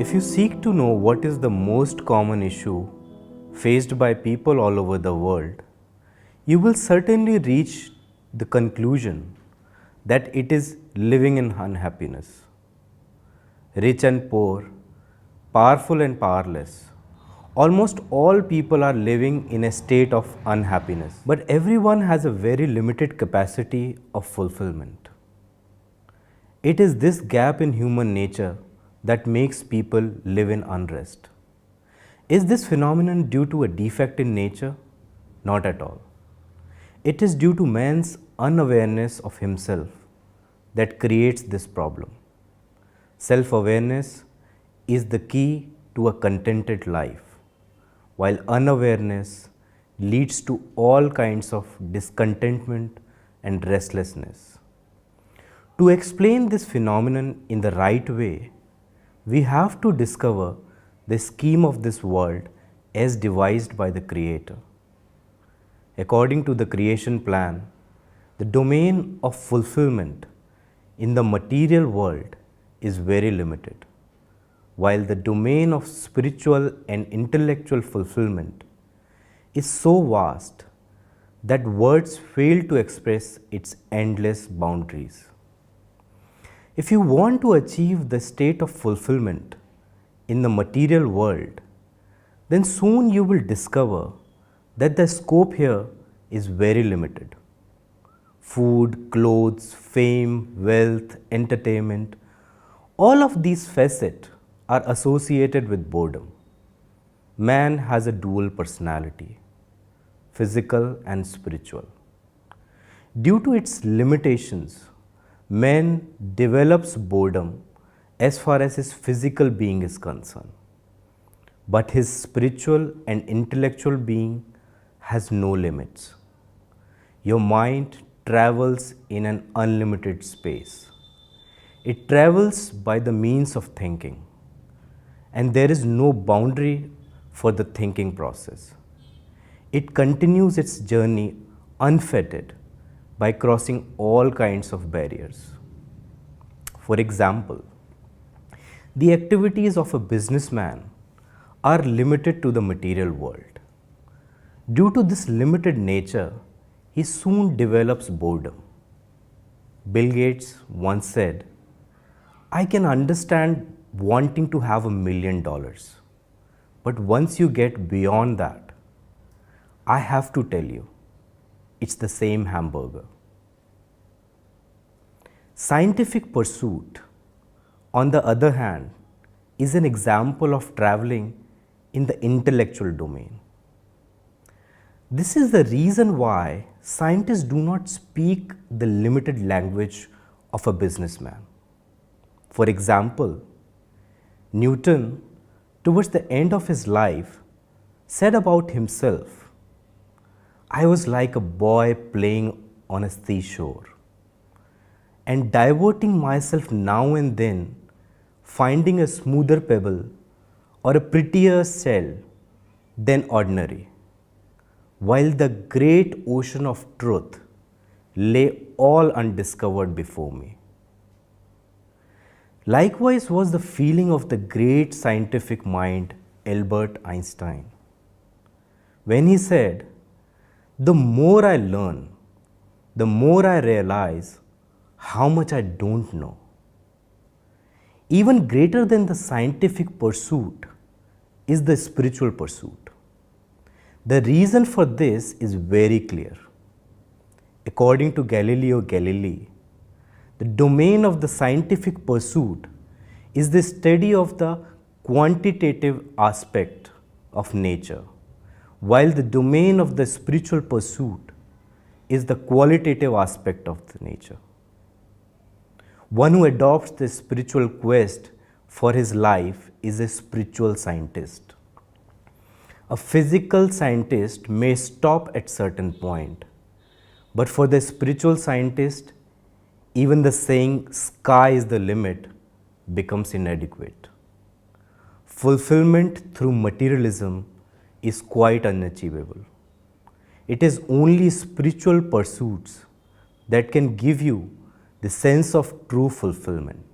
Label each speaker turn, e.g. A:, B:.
A: If you seek to know what is the most common issue faced by people all over the world, you will certainly reach the conclusion that it is living in unhappiness. Rich and poor, powerful and powerless, almost all people are living in a state of unhappiness. But everyone has a very limited capacity of fulfillment. It is this gap in human nature that makes people live in unrest. Is this phenomenon due to a defect in nature? Not at all. It is due to man's unawareness of himself that creates this problem. Self-awareness is the key to a contented life, while unawareness leads to all kinds of discontentment and restlessness. To explain this phenomenon in the right way, we have to discover the scheme of this world as devised by the Creator. According to the creation plan, the domain of fulfillment in the material world is very limited, while the domain of spiritual and intellectual fulfillment is so vast that words fail to express its endless boundaries. If you want to achieve the state of fulfillment in the material world, then soon you will discover that the scope here is very limited. Food, clothes, fame, wealth, entertainment, all of these facets are associated with boredom. Man has a dual personality, physical and spiritual. Due to its limitations, man develops boredom as far as his physical being is concerned, but his spiritual and intellectual being has no limits. Your mind travels in an unlimited space. It travels by the means of thinking, and there is no boundary for the thinking process. It continues its journey unfettered by crossing all kinds of barriers. For example, the activities of a businessman are limited to the material world. Due to this limited nature, he soon develops boredom. Bill Gates once said, "I can understand wanting to have $1 million, but once you get beyond that, I have to tell you, it's the same hamburger." Scientific pursuit, on the other hand, is an example of traveling in the intellectual domain. This is the reason why scientists do not speak the limited language of a businessman. For example, Newton, towards the end of his life, said about himself, "I was like a boy playing on a seashore and diverting myself now and then, finding a smoother pebble or a prettier shell than ordinary, while the great ocean of truth lay all undiscovered before me." Likewise was the feeling of the great scientific mind Albert Einstein, when he said, "The more I learn, the more I realize how much I don't know." Even greater than the scientific pursuit is the spiritual pursuit. The reason for this is very clear. According to Galileo Galilei, the domain of the scientific pursuit is the study of the quantitative aspect of nature, while the domain of the spiritual pursuit is the qualitative aspect of the nature. One who adopts the spiritual quest for his life is a spiritual scientist. A physical scientist may stop at certain point, but for the spiritual scientist, even the saying "sky is the limit" becomes inadequate. Fulfillment through materialism is quite unachievable. It is only spiritual pursuits that can give you the sense of true fulfillment.